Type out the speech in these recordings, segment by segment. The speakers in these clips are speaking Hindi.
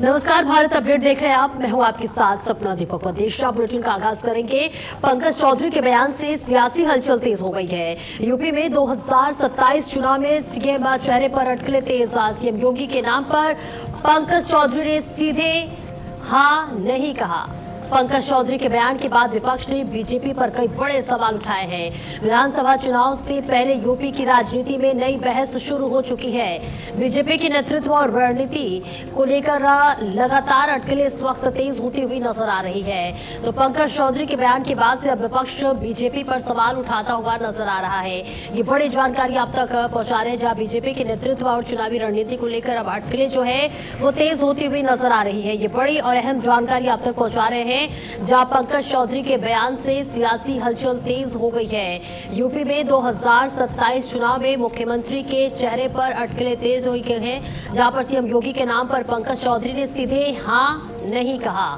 नमस्कार, भारत अपडेट देख रहे हैं आप। मैं हूं आपके साथ सपना दीपक। देशव्यापी बुलेटिन का आगाज करेंगे। पंकज चौधरी के बयान से सियासी हलचल तेज हो गई है। यूपी में 2027 चुनाव में सीएम चेहरे पर अटकलें तेज। सीएम योगी के नाम पर पंकज चौधरी ने सीधे हाँ नहीं कहा। पंकज चौधरी के बयान के बाद विपक्ष ने बीजेपी पर कई बड़े सवाल उठाए हैं। विधानसभा चुनाव से पहले यूपी की राजनीति में नई बहस शुरू हो चुकी है। बीजेपी के नेतृत्व और रणनीति को लेकर लगातार अटकलें इस वक्त तेज होती हुई नजर आ रही है। तो पंकज चौधरी के बयान के बाद से अब विपक्ष बीजेपी पर सवाल उठाता हुआ नजर आ रहा है। ये बड़ी जानकारी आप तक पहुंचा रहे हैं, जहां बीजेपी के नेतृत्व और चुनावी रणनीति को लेकर अब अटकलें जो है वो तेज होती हुई नजर आ रही है। ये बड़ी और अहम जानकारी आप तक पहुंचा रहे हैं, जहां पंकज चौधरी के बयान से सियासी हलचल तेज हो गई है। यूपी में 2027 चुनाव में मुख्यमंत्री के चेहरे पर अटकलें तेज हो गई हैं, जहां पर सीएम योगी के नाम पर पंकज चौधरी ने सीधे हाँ नहीं कहा।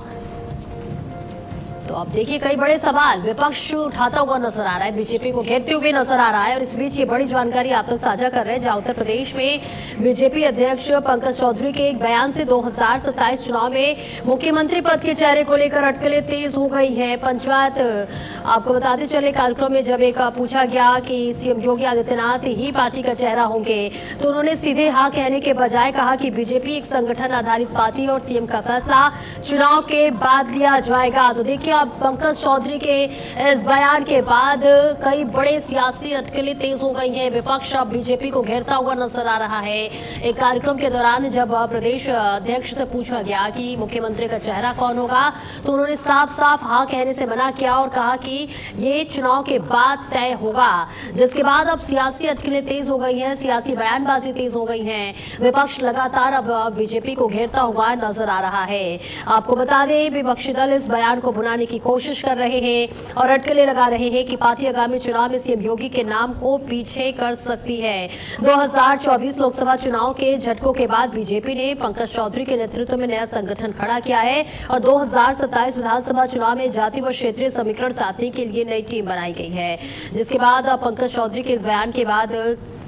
तो अब देखिए, कई बड़े सवाल विपक्ष उठाता हुआ नजर आ रहा है, बीजेपी को घेरते हुए नजर आ रहा है। और इस बीच ये बड़ी जानकारी आप तक साझा कर रहे हैं, जहां उत्तर प्रदेश में बीजेपी अध्यक्ष पंकज चौधरी के एक बयान से 2027 चुनाव में मुख्यमंत्री पद के चेहरे को लेकर अटकलें तेज हो गई है। पंचायत आपको बताते चले, कार्यक्रम में जब एक पूछा गया कि सीएम योगी आदित्यनाथ ही पार्टी का चेहरा होंगे, तो उन्होंने सीधे हाँ कहने के बजाय कहा कि बीजेपी एक संगठन आधारित पार्टी और सीएम का फैसला चुनाव के बाद लिया जाएगा। तो देखिए, अब पंकज चौधरी के इस बयान के बाद कई बड़े सियासी अटकलें तेज हो गई हैं। विपक्ष अब बीजेपी को घेरता हुआ नजर आ रहा है। एक कार्यक्रम के दौरान जब प्रदेश अध्यक्ष से पूछा गया कि मुख्यमंत्री का चेहरा कौन होगा, तो उन्होंने साफ साफ हाँ कहने से मना किया और कहा कि ये चुनाव के बाद तय होगा। जिसके बाद अब सियासी अटकलें तेज हो गई हैं, सियासी बयानबाजी तेज हो गई है। विपक्ष लगातार अब बीजेपी को घेरता हुआ नजर आ रहा है। आपको बता दें, विपक्षी दल इस बयान को भुनाने की कोशिश कर रहे हैं और अटकलें लगा रहे हैं कि पार्टी आगामी चुनाव में सीएम योगी के नाम को पीछे कर सकती है। 2024 लोकसभा चुनाव के झटकों के बाद बीजेपी ने पंकज चौधरी के नेतृत्व में नया संगठन खड़ा किया है और 2027 विधानसभा चुनाव में जाति व क्षेत्रीय समीकरण साधने के लिए नई टीम बनाई गई है। जिसके बाद पंकज चौधरी के इस बयान के बाद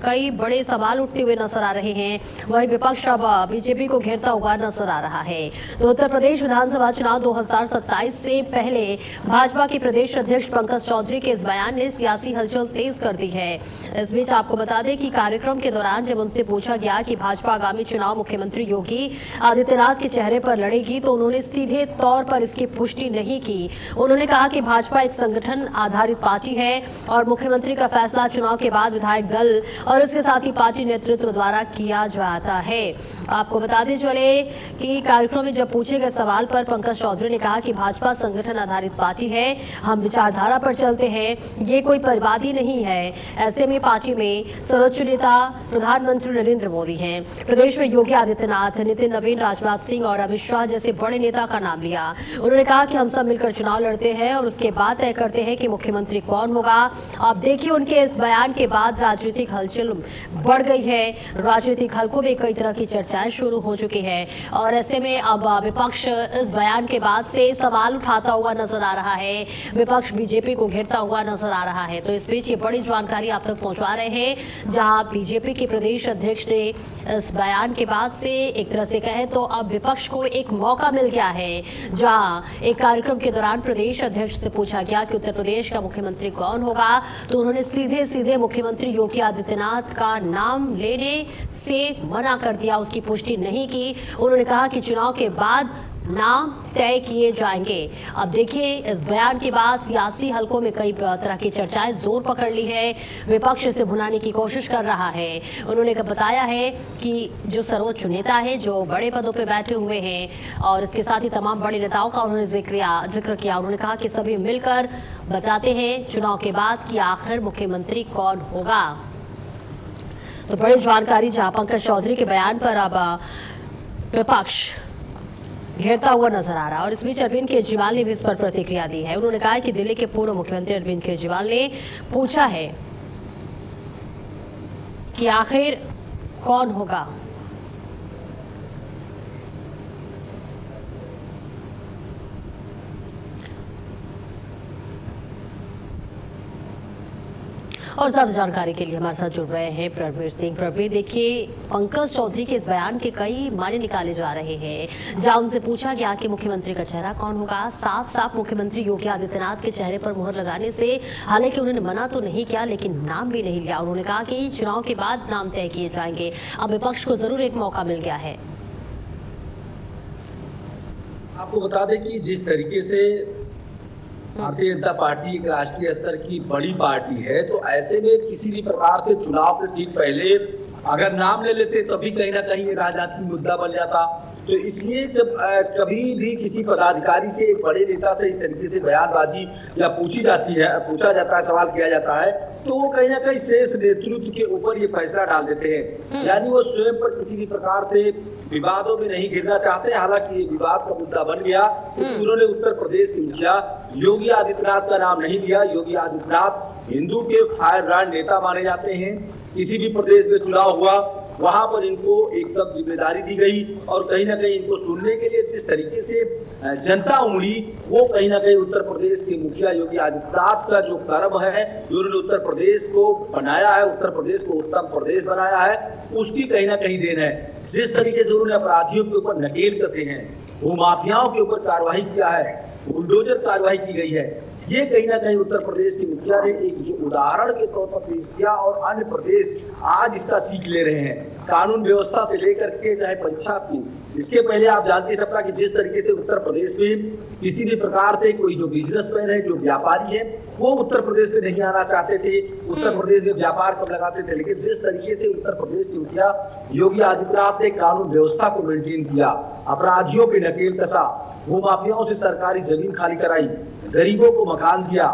कई बड़े सवाल उठते हुए नजर आ रहे हैं। वहीं विपक्ष अब बीजेपी को घेरता हुआ नजर आ रहा है। तो उत्तर प्रदेश विधानसभा चुनाव 2027 से पहले भाजपा के प्रदेश अध्यक्ष पंकज चौधरी के इस बयान ने सियासी हलचल तेज कर दी है। इस बीच आपको बता दें कि कार्यक्रम के दौरान जब उनसे पूछा गया कि भाजपा आगामी चुनाव मुख्यमंत्री योगी आदित्यनाथ के चेहरे पर लड़ेगी, तो उन्होंने सीधे तौर पर इसकी पुष्टि नहीं की। उन्होंने कहा कि भाजपा एक संगठन आधारित पार्टी है और मुख्यमंत्री का फैसला चुनाव के बाद विधायक दल और इसके साथ ही पार्टी नेतृत्व द्वारा किया जाता है। आपको बताते चले कि कार्यक्रम में जब पूछे गए सवाल पर पंकज चौधरी ने कहा कि भाजपा संगठन आधारित पार्टी है, हम विचारधारा पर चलते हैं, ये कोई परिवादी नहीं है। ऐसे में पार्टी में सर्वोच्च नेता प्रधानमंत्री नरेंद्र मोदी हैं। प्रदेश में योगी आदित्यनाथ, नितिन नवीन, राजनाथ सिंह और अमित शाह जैसे बड़े नेता का नाम लिया। उन्होंने कहा कि हम सब मिलकर चुनाव लड़ते हैं और उसके बाद तय करते हैं कि मुख्यमंत्री कौन होगा। आप देखिए, उनके इस बयान के बाद राजनीतिक हलचल बढ़ गई है। राजनीतिक हलकों में कई तरह की चर्चाएं शुरू हो चुकी हैं और ऐसे में अब विपक्ष इस बयान के बाद से सवाल उठाता हुआ नजर आ रहा है। विपक्ष बीजेपी को घेरता हुआ नजर आ रहा है। तो इस बीच ये बड़ी जानकारी आप तक पहुंचा रहे हैं, जहां बीजेपी के प्रदेश अध्यक्ष ने इस बयान के बाद से एक तरह से कहे तो अब विपक्ष को एक मौका मिल गया है, जहां एक कार्यक्रम के दौरान प्रदेश अध्यक्ष से पूछा गया कि उत्तर प्रदेश का मुख्यमंत्री कौन होगा, तो उन्होंने सीधे सीधे मुख्यमंत्री योगी आदित्यनाथ का नाम लेने से मना कर दिया, उसकी पुष्टि नहीं की। उन्होंने कहा कि चुनाव के बाद नाम तय किए जाएंगे। अब देखिए, इस बयान के बाद सियासी हलकों में कई तरह की चर्चाएं जोर पकड़ ली है। विपक्ष इसे भुनाने की कोशिश कर रहा है। उन्होंने बताया है कि जो सर्वोच्च नेता है, जो बड़े पदों पे बैठे हुए हैं और इसके साथ ही तमाम बड़े नेताओं का उन्होंने जिक्र किया। उन्होंने कहा कि सभी मिलकर बताते हैं चुनाव के बाद कि आखिर मुख्यमंत्री कौन होगा। तो बड़ी जानकारी, जहां पंकज चौधरी के बयान पर अब विपक्ष घेरता हुआ नजर आ रहा है। और इस बीच अरविंद केजरीवाल ने भी इस पर प्रतिक्रिया दी है। उन्होंने कहा कि दिल्ली के पूर्व मुख्यमंत्री अरविंद केजरीवाल ने पूछा है कि आखिर कौन होगा। और ज्यादा जानकारी के लिए हमारे साथ जुड़ रहे हैं प्रवीर सिंह। प्रवीर, देखिए, पंकज चौधरी के इस बयान के कई मायने निकाले जा रहे हैं। जहां उनसे पूछा गया कि मुख्यमंत्री का चेहरा कौन होगा, साफ साफ मुख्यमंत्री योगी आदित्यनाथ के चेहरे पर मुहर लगाने से हालांकि उन्होंने मना तो नहीं किया, लेकिन नाम भी नहीं लिया। उन्होंने कहा कि चुनाव के बाद नाम तय किए जाएंगे। अब विपक्ष को जरूर एक मौका मिल गया है। आपको बता दें कि जिस तरीके से भारतीय जनता पार्टी एक राष्ट्रीय स्तर की बड़ी पार्टी है, तो ऐसे में किसी भी प्रकार से चुनाव के ठीक पहले अगर नाम ले लेते तभी कहीं ना कहीं ये राजनीतिक मुद्दा बन जाता। तो इसलिए जब कभी भी किसी पदाधिकारी से, एक बड़े नेता से इस तरीके से बयानबाजी या पूछा जाता है, सवाल किया जाता है, तो वो कहीं ना कहीं शेष नेतृत्व के ऊपर ये फैसला डाल देते हैं। यानी वो स्वयं पर किसी भी प्रकार से विवादों में नहीं गिरना चाहते। हालांकि ये विवाद का मुद्दा बन गया क्योंकि उन्होंने उत्तर प्रदेश के मुखिया योगी आदित्यनाथ का नाम नहीं लिया। योगी आदित्यनाथ हिंदू के फायर ब्रांड नेता माने जाते हैं। किसी भी प्रदेश में चुनाव हुआ वहां पर इनको एकदम जिम्मेदारी दी गई और कहीं ना कहीं इनको सुनने के लिए जिस तरीके से जनता उमड़ी, वो कहीं ना कहीं उत्तर प्रदेश के मुखिया योगी आदित्यनाथ का जो कर्म है, जो उन्होंने उत्तर प्रदेश को बनाया है, उत्तर प्रदेश को उत्तम प्रदेश बनाया है, उसकी कहीं ना कहीं देन है। जिस तरीके से उन्होंने अपराधियों के ऊपर नकेल कसे हैं, भूमाफियाओं के ऊपर कार्रवाई किया है, बुलडोजर कार्रवाई की गई है, ये कहीं ना कहीं उत्तर प्रदेश के मुखिया ने एक जो उदाहरण के तौर पर पेश किया और अन्य प्रदेश आज इसका सीख ले रहे हैं। कानून व्यवस्था से लेकर के चाहे परीक्षा की, इसके पहले आप जानते सपना कि जिस तरीके से उत्तर प्रदेश में किसी भी प्रकार से कोई जो बिजनेसमैन है, जो व्यापारी है, वो उत्तर प्रदेश में नहीं आना चाहते थे, उत्तर प्रदेश में व्यापार कम लगाते थे। लेकिन जिस तरीके से उत्तर प्रदेश के मुखिया योगी आदित्यनाथ ने कानून व्यवस्था को मेंटेन किया, अपराधियों पे नकेल कसा, भूमाफियाओं से सरकारी जमीन खाली कराई, गरीबों को मकान दिया,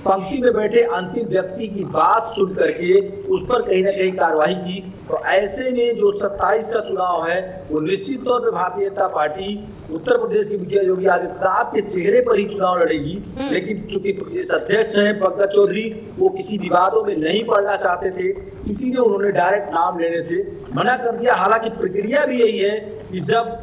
पंक्ति में बैठे अंतिम व्यक्ति की बात सुन करके उस पर कहीं ना कहीं कार्रवाई की, तो ऐसे में जो 27 का चुनाव है वो निश्चित तौर पर भारतीय जनता पार्टी उत्तर प्रदेश के मुखिया योगी आदित्यनाथ के चेहरे पर ही चुनाव लड़ेगी। लेकिन चूंकि प्रदेश अध्यक्ष हैं पंकज चौधरी, वो किसी विवादों में नहीं पड़ना चाहते थे, इसीलिए उन्होंने डायरेक्ट नाम लेने से मना कर दिया। हालांकि प्रक्रिया भी यही है कि जब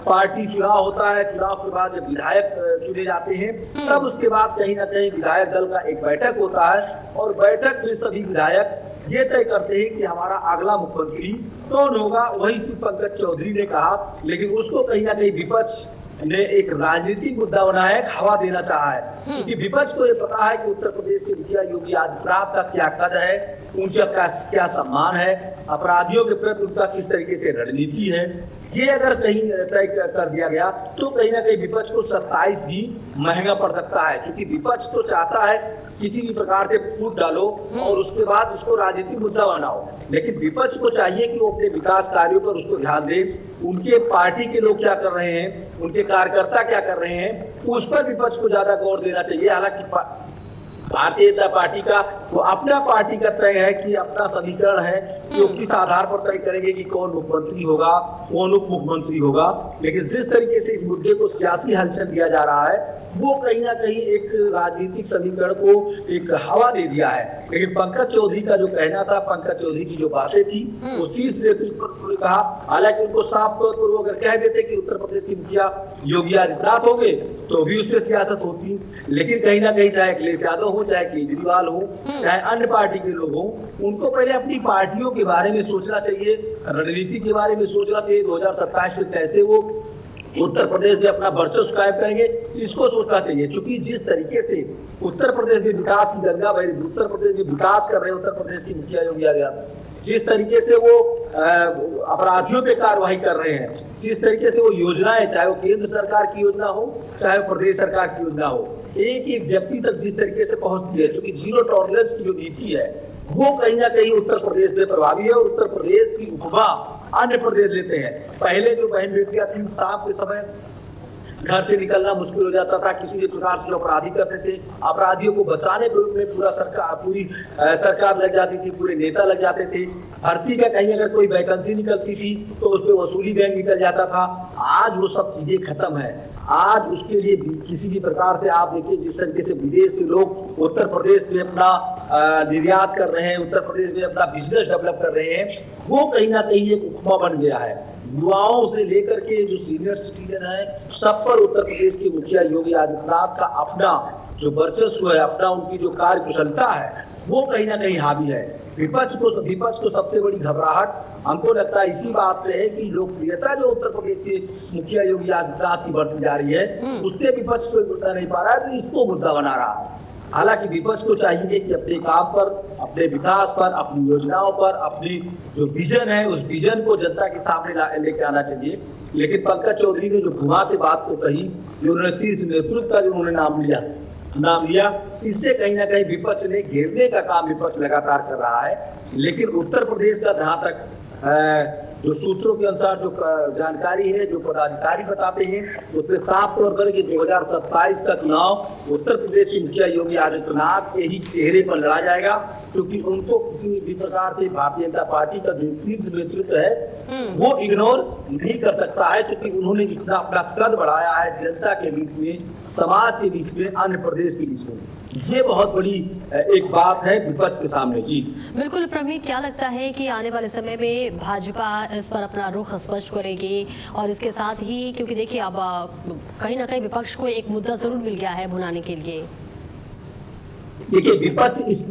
पार्टी चुनाव होता है, चुनाव के बाद जब विधायक चुने जाते हैं, तब उसके बाद कहीं ना कहीं विधायक दल का एक बैठक होता है और बैठक में सभी विधायक ये तय करते हैं कि हमारा अगला मुख्यमंत्री कौन होगा। वही चीज पंकज चौधरी ने कहा, लेकिन उसको कहीं ना कहीं विपक्ष ने एक राजनीतिक मुद्दा बनाया, हवा देना चाहा है, क्योंकि विपक्ष को ये पता है कि उत्तर प्रदेश के मुखिया योगी आदित्यनाथ का क्या कद है, उनका क्या सम्मान है, अपराधियों के प्रति उनका किस तरीके से रणनीति है। ये अगर कहीं तय कर दिया गया तो कहीं ना कहीं विपक्ष को 27 भी महंगा पड़ सकता है, क्योंकि विपक्ष तो चाहता है किसी भी प्रकार से फूट डालो और उसके बाद इसको राजनीतिक मुद्दा बनाओ, लेकिन विपक्ष को चाहिए कि वो अपने विकास कार्यों पर उसको ध्यान दे, उनके पार्टी के लोग क्या कर रहे हैं, उनके कार्यकर्ता क्या कर रहे हैं, उस पर विपक्ष को ज्यादा गौर देना चाहिए। हालांकि भारतीय जनता पार्टी का वो अपना पार्टी का तय है कि अपना समीकरण है कि वो किस आधार पर तय करेंगे कि कौन मुख्यमंत्री होगा, कौन उप मुख्यमंत्री होगा। लेकिन जिस तरीके से इस मुद्दे को सियासी हलचल दिया जा रहा है, वो कहीं ना कहीं एक राजनीतिक समीकरण को एक हवा दे दिया है। लेकिन पंकज चौधरी का जो कहना था, पंकज चौधरी की जो बातें थी, वो शीर्ष नेतृत्व पर उन्होंने कहा। हालांकि उनको साफ तौर पर वो अगर कह देते कि उत्तर प्रदेश के मुखिया योगी आदित्यनाथ होंगे तो भी उससे सियासत होती, लेकिन कहीं ना कहीं चाहे अखिलेश यादव हो, चाहे केजरीवाल हो, चाहे अन्य पार्टी के लोग हो, उनको पहले अपनी पार्टियों के बारे में सोचना चाहिए, रणनीति के बारे में सोचना चाहिए। 2027 में कैसे वो उत्तर प्रदेश में अपना वर्चस्व कायम करेंगे, इसको सोचना चाहिए। क्योंकि जिस तरीके से उत्तर प्रदेश में विकास की गंगा बह रही, उत्तर प्रदेश में विकास कर रहे हैं उत्तर प्रदेश की मुखिया योगी आदित्यनाथ, जिस तरीके से वो अपराधियों पे कार्रवाई कर रहे हैं, जिस तरीके से वो योजनाएं, चाहे वो केंद्र सरकार की योजना हो, चाहे वो प्रदेश सरकार की योजना हो, एक एक व्यक्ति तक जिस तरीके से पहुंचती है, क्योंकि जीरो टॉलरेंस की जो नीति है वो कहीं ना कहीं उत्तर प्रदेश में प्रभावी है और उत्तर प्रदेश की उपमा अन्य प्रदेश लेते हैं। पहले जो बहन बेटियां थी, शाम के समय घर से निकलना मुश्किल हो जाता था, किसी भी प्रकार से जो अपराधी करते थे, अपराधियों को बचाने में पूरी सरकार लग जाती थी, पूरे नेता लग जाते थे। भर्ती का कहीं अगर कोई वैकेंसी निकलती थी तो उस पर वसूली गैंग निकल जाता था। आज वो सब चीजें खत्म है। आज उसके लिए किसी भी प्रकार से आप देखिए जिस तरीके से विदेश से लोग उत्तर प्रदेश में अपना निर्यात कर रहे हैं, उत्तर प्रदेश में अपना बिजनेस डेवलप कर रहे हैं, वो कहीं ना कहीं एक उपमा बन गया है। युवाओं से लेकर के जो सीनियर सिटीजन है, सब पर उत्तर प्रदेश के मुखिया योगी आदित्यनाथ का अपना जो वर्चस्व है, अपना उनकी जो कार्य कुशलता है, वो कहीं ना कहीं हावी है। विपक्ष को सबसे बड़ी घबराहट हमको लगता है इसी बात से है कि लोकप्रियता जो उत्तर प्रदेश के मुखिया योगी आदित्यनाथ की बढ़ती जा रही है, उससे विपक्ष कोई मुद्दा नहीं पा रहा है, तो इसको मुद्दा बना रहा है। हालांकि विपक्ष को चाहिए कि अपने काम पर, अपने विकास पर, अपनी योजनाओं पर, अपनी जो विजन है उस विजन को जनता के सामने लेके आना चाहिए। लेकिन पंकज चौधरी ने जो घुमा के बात को कही, जो उन्होंने शीर्ष नेतृत्व का जो उन्होंने नाम लिया, इससे कहीं ना कहीं विपक्ष ने घेरने का काम विपक्ष लगातार कर रहा है। लेकिन उत्तर प्रदेश का जहां तक जो सूत्रों के अनुसार जो जानकारी है, जो पदाधिकारी बताते हैं, उसमें साफ तौर पर कि 2027 का चुनाव उत्तर प्रदेश के मुखिया योगी आदित्यनाथ के ही चेहरे पर लड़ा जाएगा, क्योंकि उनको किसी भी प्रकार से भारतीय जनता पार्टी का जो नेतृत्व है वो इग्नोर नहीं कर सकता है, क्योंकि उन्होंने जितना अपना कद बढ़ाया है जनता के बीच में, समाज के बीच में, अन्य प्रदेश के बीच में, ये बहुत बड़ी एक बात है विपक्ष के सामने। जी बिल्कुल प्रवीण, क्या लगता है कि आने वाले समय में भाजपा इस पर अपना रुख स्पष्ट करेगी? और इसके साथ ही क्योंकि देखिए अब कहीं ना कहीं विपक्ष को एक मुद्दा जरूर मिल गया है भुनाने के लिए। देखिए, विपक्ष इस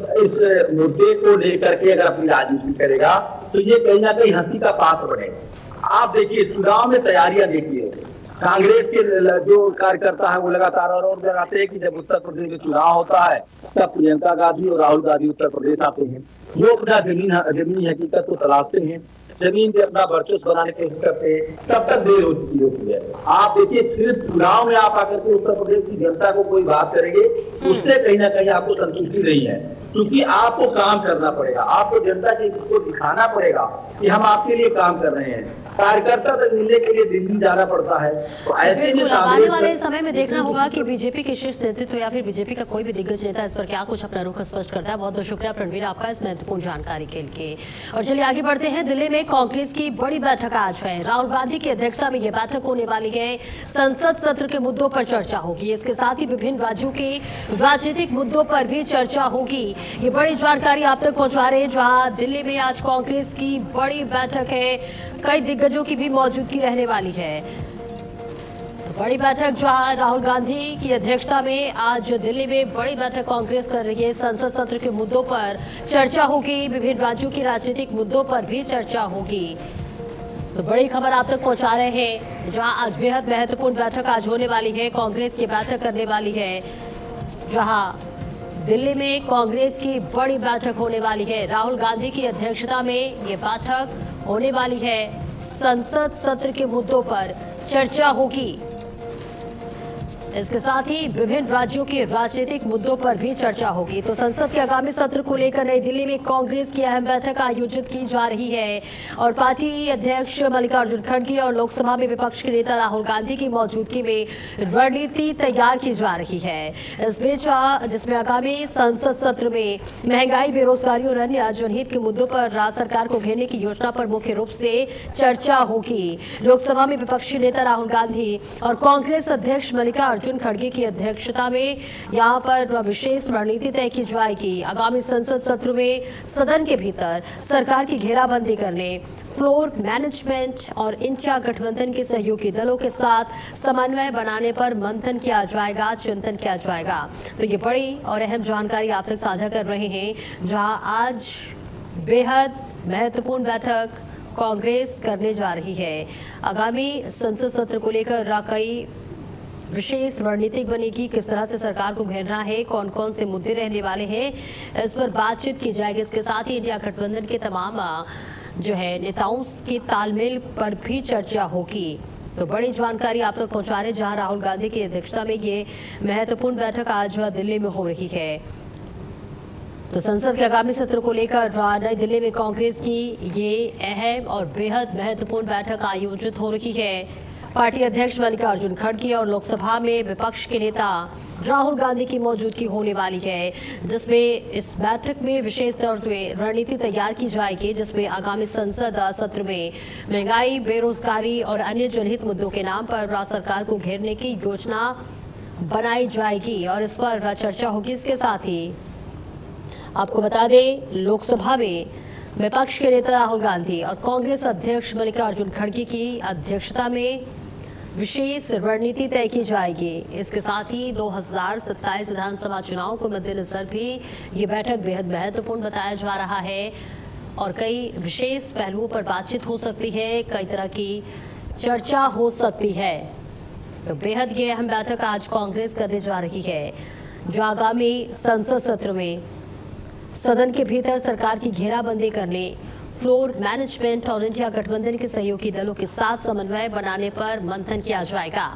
मुद्दे को लेकर के अगर अपनी राजनीति करेगा तो ये कहीं ना कहीं हंसी का पात्र बनेगा। आप देखिए, चुनाव में तैयारियां देखिए, कांग्रेस के जो कार्यकर्ता है वो लगातार और लगाते हैं कि जब उत्तर प्रदेश में चुनाव होता है तब प्रियंका गांधी और राहुल गांधी उत्तर प्रदेश आते हैं, वो अपना जमीनी हकीकत को तलाशते हैं, जमीन पे अपना वर्चस्व बनाने की कोशिश करते हैं, तब तक देर होती है। आप देखिए, सिर्फ चुनाव में आप आकर के उत्तर प्रदेश की जनता को कोई बात करेंगे, उससे कहीं ना कहीं आपको संतुष्टि नहीं है, क्योंकि आपको काम करना पड़ेगा, आपको जनता को दिखाना पड़ेगा कि हम आपके लिए काम कर रहे हैं। कार्यकर्ता तक मिलने के लिए दिल्ली जाना पड़ता है। तो ऐसे में आने वाले समय में देखना होगा कि बीजेपी के शीर्ष नेतृत्व या फिर बीजेपी का कोई भी दिग्गज नेता इस पर क्या कुछ अपना रुख स्पष्ट करता है। बहुत बहुत शुक्रिया रणवीर आपका इस महत्वपूर्ण जानकारी के लिए। और चलिए आगे बढ़ते हैं। दिल्ली में कांग्रेस की बड़ी बैठक आज है। राहुल गांधी की अध्यक्षता में यह बैठक होने वाली है। संसद सत्र के मुद्दों पर चर्चा होगी। इसके साथ ही विभिन्न राज्यों के राजनीतिक मुद्दों पर भी चर्चा होगी। ये बड़ी जानकारी आप तक पहुंचा रहे हैं, जहां दिल्ली में आज कांग्रेस की बड़ी बैठक है, कई दिग्गजों की भी मौजूदगी रहने वाली है। तो बड़ी बैठक जहां राहुल गांधी की अध्यक्षता में आज दिल्ली में बड़ी बैठक कांग्रेस कर रही है। संसद सत्र के मुद्दों पर चर्चा होगी, विभिन्न राज्यों के राजनीतिक मुद्दों पर भी चर्चा होगी। तो बड़ी खबर आप तक पहुंचा रहे हैं, जहां आज बेहद महत्वपूर्ण बैठक आज होने वाली है। कांग्रेस की बैठक करने वाली है, जहां दिल्ली में कांग्रेस की बड़ी बैठक होने वाली है। राहुल गांधी की अध्यक्षता में ये बैठक होने वाली है। संसद सत्र के मुद्दों पर चर्चा होगी। इसके साथ ही विभिन्न राज्यों के राजनीतिक मुद्दों पर भी चर्चा होगी। तो संसद के आगामी सत्र को लेकर नई दिल्ली में कांग्रेस की अहम बैठक आयोजित की जा रही है और पार्टी अध्यक्ष मल्लिकार्जुन खड़गे और लोकसभा में विपक्ष के नेता राहुल गांधी की मौजूदगी में रणनीति तैयार की जा रही है। इस बीच जिसमें आगामी संसद सत्र में महंगाई, बेरोजगारी और अन्य जनहित के मुद्दों पर राज्य सरकार को घेरने की योजना पर मुख्य रूप से चर्चा होगी। लोकसभा में विपक्षी नेता राहुल गांधी और कांग्रेस अध्यक्ष मल्लिकार्जुन खड़गे की अध्यक्षता में यहां पर विशेष रणनीति तय की जाएगी। आगामी संसद सत्र में सदन के भीतर सरकार की घेराबंदी करने, फ्लोर मैनेजमेंट और इंडिया गठबंधन के सहयोगी दलों के साथ समन्वय बनाने पर मंथन किया जाएगा, चिंतन किया जाएगा। तो ये बड़ी और अहम जानकारी आप तक साझा कर रहे हैं, जहां आज बेहद महत्वपूर्ण बैठक कांग्रेस करने जा रही है। आगामी संसद सत्र को लेकर कई विशेष रणनीतिक बनेगी, किस तरह से सरकार को घेरना है, कौन कौन से मुद्दे रहने वाले हैं, इस पर बातचीत की जाएगी। इसके साथ ही इंडिया गठबंधन के तमाम जो है नेताओं के तालमेल पर भी चर्चा होगी। तो बड़ी जानकारी आप तक पहुंचा रहे, जहां राहुल गांधी की अध्यक्षता में ये महत्वपूर्ण बैठक आज दिल्ली में हो रही है। तो संसद के आगामी सत्र को लेकर नई दिल्ली में कांग्रेस की ये अहम और बेहद महत्वपूर्ण बैठक आयोजित हो रही है। पार्टी अध्यक्ष मल्लिकार्जुन खड़गे और लोकसभा में विपक्ष के नेता राहुल गांधी की मौजूदगी होने वाली है, जिसमें इस बैठक में विशेष तौर पे रणनीति तैयार की जाएगी, जिसमें आगामी संसद सत्र में महंगाई, बेरोजगारी और अन्य जनहित मुद्दों के नाम पर राज्य सरकार को घेरने की योजना बनाई जाएगी और इस पर चर्चा होगी। इसके साथ ही आपको बता दें, लोकसभा में विपक्ष के नेता राहुल गांधी और कांग्रेस अध्यक्ष मल्लिकार्जुन खड़गे की अध्यक्षता में विशेष रणनीति तय की जाएगी। इसके साथ ही 2027 विधानसभा चुनाव को मद्देनजर भी ये बैठक बेहद महत्वपूर्ण बताया जा रहा है और कई विशेष पहलुओं पर बातचीत हो सकती है, कई तरह की चर्चा हो सकती है। तो बेहद ये अहम बैठक आज कांग्रेस करने जा रही है, जो आगामी संसद सत्र में सदन के भीतर सरकार की घेराबंदी करने, फ्लोर मैनेजमेंट और इंडिया गठबंधन के सहयोगी दलों के साथ समन्वय बनाने पर मंथन किया जाएगा।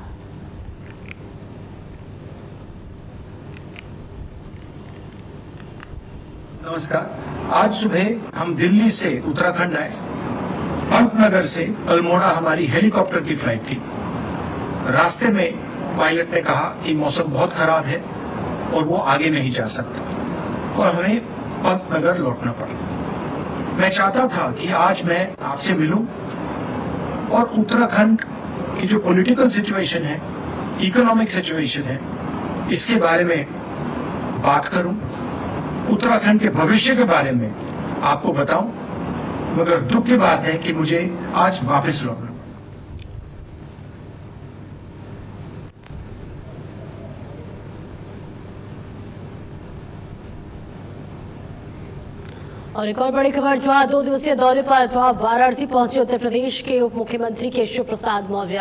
नमस्कार। आज सुबह हम दिल्ली से उत्तराखंड आए। पंतनगर से अल्मोड़ा हमारी हेलीकॉप्टर की फ्लाइट थी। रास्ते में पायलट ने कहा कि मौसम बहुत खराब है और वो आगे नहीं जा सकता और हमें पंतनगर लौटना पड़ा। मैं चाहता था कि आज मैं आपसे मिलूं और उत्तराखंड की जो पॉलिटिकल सिचुएशन है, इकोनॉमिक सिचुएशन है, इसके बारे में बात करूं, उत्तराखंड के भविष्य के बारे में आपको बताऊं। मगर दुख की बात है कि मुझे आज वापस लौटना। और एक और बड़ी खबर, जहां 2 दिवसीय दौरे पर वाराणसी पहुंचे उत्तर प्रदेश के उप मुख्यमंत्री केशव प्रसाद मौर्य।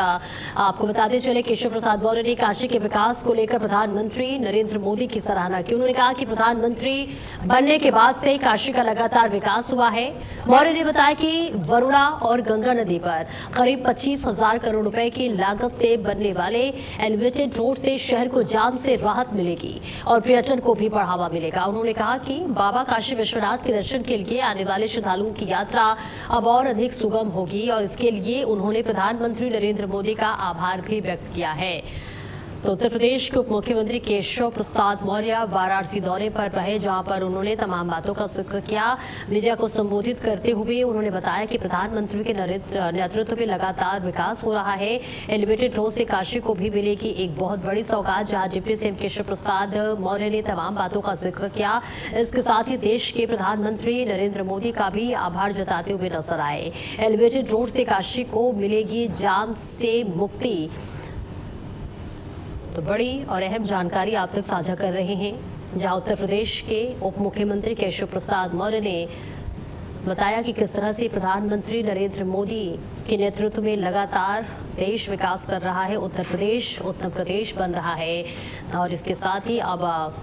आपको बताते चले, केशव प्रसाद मौर्य ने काशी के विकास को लेकर प्रधानमंत्री नरेंद्र मोदी की सराहना की। उन्होंने कहा कि प्रधानमंत्री बनने के बाद से काशी का लगातार विकास हुआ है। मौर्य ने बताया कि वरुणा और गंगा नदी पर करीब 25,000 करोड़ रुपए की लागत से बनने वाले एलिवेटेड रोड से शहर को जाम से राहत मिलेगी और पर्यटन को भी बढ़ावा मिलेगा। उन्होंने कहा कि बाबा काशी विश्वनाथ के दर्शन के लिए आने वाले श्रद्धालुओं की यात्रा अब और अधिक सुगम होगी और इसके लिए उन्होंने प्रधानमंत्री नरेंद्र मोदी का आभार भी व्यक्त किया है। तो उत्तर प्रदेश के उप मुख्यमंत्री केशव प्रसाद मौर्य वाराणसी दौरे पर रहे, जहां पर उन्होंने तमाम बातों का जिक्र किया। मीडिया को संबोधित करते हुए उन्होंने बताया कि प्रधानमंत्री के नेतृत्व में लगातार विकास हो रहा है। एलिवेटेड रोड से काशी को भी मिलेगी एक बहुत बड़ी सौगात, जहां डिप्टी सीएम केशव प्रसाद मौर्य ने तमाम बातों का जिक्र किया। इसके साथ ही देश के प्रधानमंत्री नरेंद्र मोदी का भी आभार जताते हुए नजर आए। एलिवेटेड रोड से काशी को मिलेगी जाम से मुक्ति। तो बड़ी और अहम जानकारी आप तक साझा कर रहे हैं, जहां उत्तर प्रदेश के उप मुख्यमंत्री केशव प्रसाद मौर्य ने बताया कि किस तरह से प्रधानमंत्री नरेंद्र मोदी के नेतृत्व में लगातार देश विकास कर रहा है, उत्तर प्रदेश बन रहा है। और इसके साथ ही अब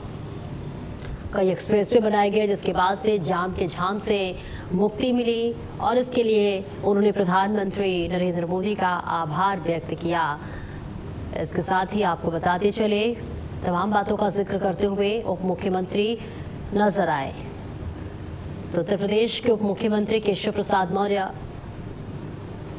कई एक्सप्रेसवे बनाए गए, जिसके बाद से जाम के झाम से मुक्ति मिली और इसके लिए उन्होंने प्रधानमंत्री नरेंद्र मोदी का आभार व्यक्त किया। इसके साथ ही आपको बताते चले, तमाम बातों का जिक्र करते हुए उप मुख्यमंत्री नजर आए। तो उत्तर प्रदेश के उप मुख्यमंत्री केशव प्रसाद मौर्य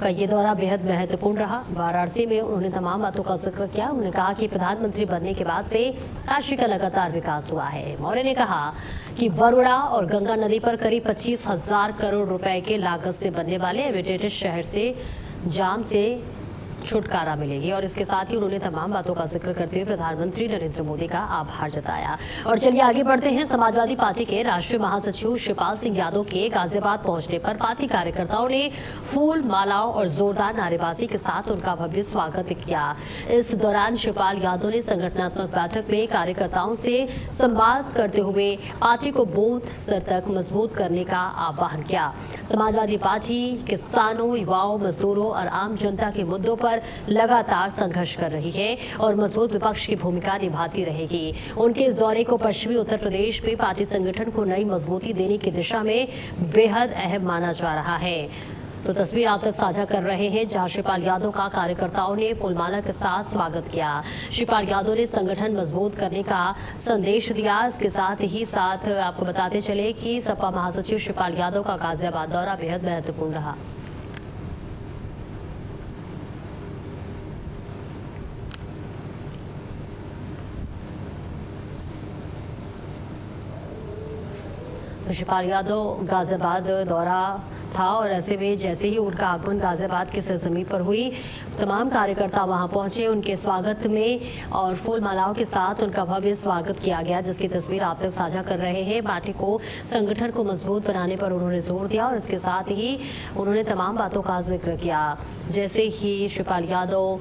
का ये दौरा बेहद महत्वपूर्ण रहा। वाराणसी में उन्होंने तमाम बातों का जिक्र किया। उन्होंने कहा कि प्रधानमंत्री बनने के बाद से काशी का लगातार विकास हुआ है। मौर्य ने कहा कि वरुणा और गंगा नदी पर करीब 25,000 करोड़ रुपए के लागत से बनने वाले एलिवेटेड शहर से जाम से छुटकारा मिलेगी और इसके साथ ही उन्होंने तमाम बातों का जिक्र करते हुए प्रधानमंत्री नरेंद्र मोदी का आभार जताया। और चलिए आगे बढ़ते हैं। समाजवादी पार्टी के राष्ट्रीय महासचिव शिवपाल सिंह यादव के गाजियाबाद पहुंचने पर पार्टी कार्यकर्ताओं ने फूल मालाओं और जोरदार नारेबाजी के साथ उनका भव्य स्वागत किया। इस दौरान शिवपाल यादव ने संगठनात्मक बैठक में कार्यकर्ताओं से संवाद करते हुए पार्टी को बूथ स्तर तक मजबूत करने का आह्वान किया। समाजवादी पार्टी किसानों, युवाओं, मजदूरों और आम जनता के मुद्दों पर लगातार संघर्ष कर रही है और मजबूत विपक्ष की भूमिका निभाती रहेगी। उनके इस दौरे को पश्चिमी उत्तर प्रदेश में पार्टी संगठन को नई मजबूती देने की दिशा में बेहद अहम माना जा रहा है। तो तस्वीर आप तक साझा कर रहे हैं, जहां शिवपाल यादव का कार्यकर्ताओं ने फूलमाला के साथ स्वागत किया। शिवपाल यादव ने संगठन मजबूत करने का संदेश दिया। इसके साथ ही आपको बताते चले कि सपा महासचिव शिवपाल यादव का गाजियाबाद दौरा बेहद महत्वपूर्ण रहा। शिवपाल यादव गाजियाबाद दौरा था और ऐसे में जैसे ही उनका आगमन गाजियाबाद की सरजमीन पर हुई, तमाम कार्यकर्ता वहां पहुंचे उनके स्वागत में और फूल मालाओं के साथ उनका भव्य स्वागत किया गया, जिसकी तस्वीर आप तक साझा कर रहे हैं। पार्टी को संगठन को मजबूत बनाने पर उन्होंने जोर दिया और इसके साथ ही उन्होंने तमाम बातों का जिक्र किया। जैसे ही शिवपाल यादव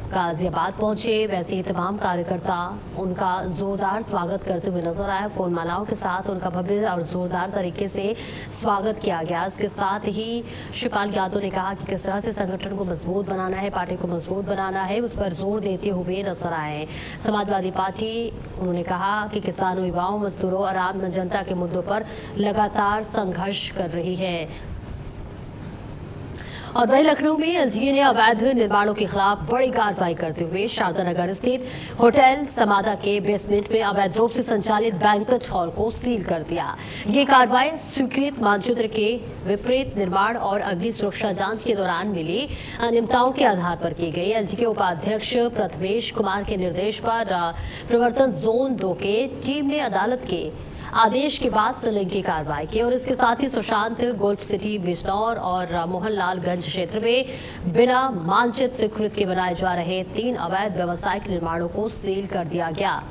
गाजियाबाद पहुंचे, वैसे ही तमाम कार्यकर्ता उनका जोरदार स्वागत करते हुए नजर आए। फूल मालाओं के साथ उनका भव्य और जोरदार तरीके से स्वागत किया गया। इसके साथ ही शिवपाल यादव ने कहा कि किस तरह से संगठन को मजबूत बनाना है, पार्टी को मजबूत बनाना है, उस पर जोर देते हुए नजर आए। समाजवादी पार्टी, उन्होंने कहा कि किसानों, युवाओं, मजदूरों और आम जनता के मुद्दों पर लगातार संघर्ष कर रही है। और वही लखनऊ में एलजीए ने अवैध निर्माणों के खिलाफ बड़ी कार्रवाई करते हुए शारदा नगर स्थित होटल समादा के बेसमेंट में अवैध रूप से संचालित बैंक्वेट हॉल को सील कर दिया। ये कार्रवाई स्वीकृत मानचित्र के विपरीत निर्माण और अग्नि सुरक्षा जांच के दौरान मिली अनियमितताओं के आधार पर की गई। एलजीए के उपाध्यक्ष प्रथमेश कुमार के निर्देश पर प्रवर्तन जोन 2 के टीम ने अदालत के आदेश के बाद सीलिंग की कार्रवाई की और इसके साथ ही सुशांत गोल्फ सिटी, बिजनौर और मोहनलालगंज क्षेत्र में बिना मानचित्र स्वीकृत के बनाए जा रहे 3 अवैध व्यावसायिक निर्माणों को सील कर दिया गया।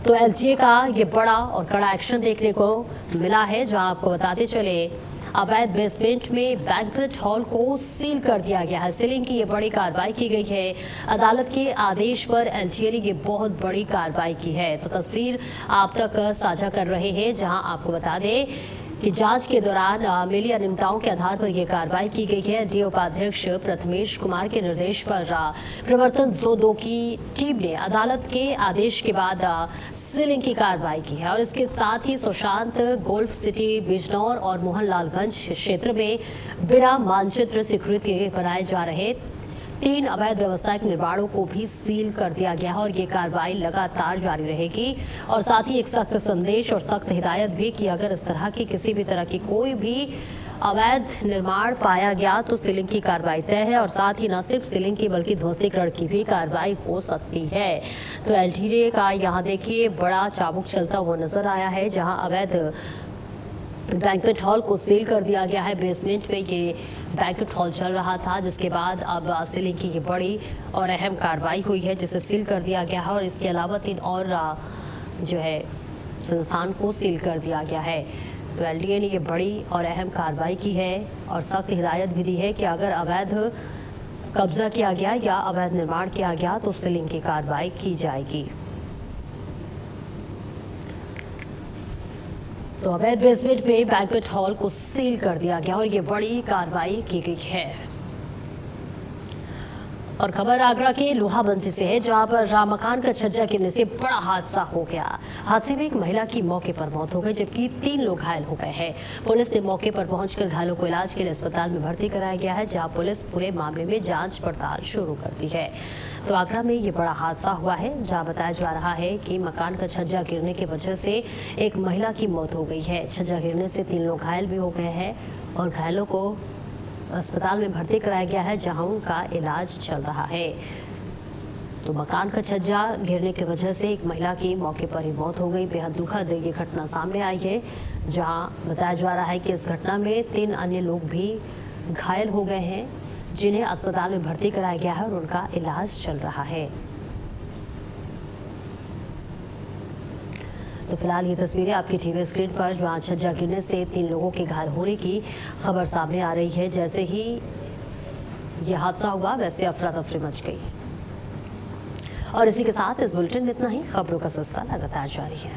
तो एलजीए का ये बड़ा और कड़ा एक्शन देखने को मिला है, जहां आपको बताते चले अवैध बेसमेंट में बैंक्वेट हॉल को सील कर दिया गया है। सीलिंग की ये बड़ी कार्रवाई की गई है। अदालत के आदेश पर एलजीए ने ये बहुत बड़ी कार्रवाई की है। तो तस्वीर आप तक साझा कर रहे हैं, जहां आपको बता दें कि जांच के दौरान मिली अनियमितताओं के आधार पर यह कार्रवाई की गई है। डी उपाध्यक्ष प्रथमेश कुमार के निर्देश पर प्रवर्तन जोन 2 की टीम ने अदालत के आदेश के बाद सीलिंग की कार्रवाई की है और इसके साथ ही सुशांत गोल्फ सिटी, बिजनौर और मोहनलालगंज क्षेत्र में बिना मानचित्र स्वीकृत बनाए जा रहे 3 अवैध व्यावसायिक निर्माणों को भी सील कर दिया गया है और ये कार्रवाई लगातार जारी रहेगी। और साथ ही एक सख्त संदेश और सख्त हिदायत भी कि अगर इस तरह की किसी भी तरह की कोई भी अवैध निर्माण पाया गया तो सीलिंग की कार्रवाई तय है और साथ ही न सिर्फ सीलिंग की बल्कि ध्वस्तीकरण की भी कार्रवाई हो सकती है। तो एलजीए का यहाँ देखिए बड़ा चाबुक चलता हुआ नजर आया है, जहाँ अवैध बैंक्वेट हॉल को सील कर दिया गया है। बेसमेंट में ये बैंक्वेट हॉल चल रहा था, जिसके बाद अब सीलिंग की ये बड़ी और अहम कार्रवाई हुई है, जिसे सील कर दिया गया है और इसके अलावा 3 और जो है संस्थान को सील कर दिया गया है। तो एलडीए ने ये बड़ी और अहम कार्रवाई की है और सख्त हिदायत भी दी है कि अगर अवैध कब्जा किया गया या अवैध निर्माण किया गया तो सीलिंग की कार्रवाई की जाएगी। तो अवैध बेसमेंट में बैंक्वेट हॉल को सील कर दिया गया और ये बड़ी कार्रवाई की गई है। और खबर आगरा के लोहाबंसी से है, जहां पर मकान का छज्जा गिरने से बड़ा हादसा हो गया। हादसे में एक महिला की मौके पर मौत हो गई, जबकि 3 लोग घायल हो गए हैं। पुलिस ने मौके पर पहुंचकर घायलों को इलाज के लिए अस्पताल में भर्ती कराया गया है, जहां पुलिस पूरे मामले में जांच पड़ताल शुरू कर दी है। तो आगरा में ये बड़ा हादसा हुआ है, जहां बताया जा रहा है कि मकान का छज्जा गिरने की वजह से एक महिला की मौत हो गई है। छज्जा गिरने से 3 लोग घायल भी हो गए हैं और घायलों को अस्पताल में भर्ती कराया गया है, जहां उनका इलाज चल रहा है। तो मकान का छज्जा गिरने की वजह से एक महिला की मौके पर ही मौत हो गई। बेहद दुखद ये घटना सामने आई है, जहां बताया जा रहा है कि इस घटना में 3 अन्य लोग भी घायल हो गए हैं, जिन्हें अस्पताल में भर्ती कराया गया है और उनका इलाज चल रहा है। तो फिलहाल ये तस्वीरें आपकी टीवी स्क्रीन पर, जहां छज्जा गिरने से 3 लोगों के घायल होने की खबर सामने आ रही है। जैसे ही ये हादसा हुआ वैसे अफरा तफरी मच गई। और इसी के साथ इस बुलेटिन में इतना ही। खबरों का सिलसिला लगातार जारी है।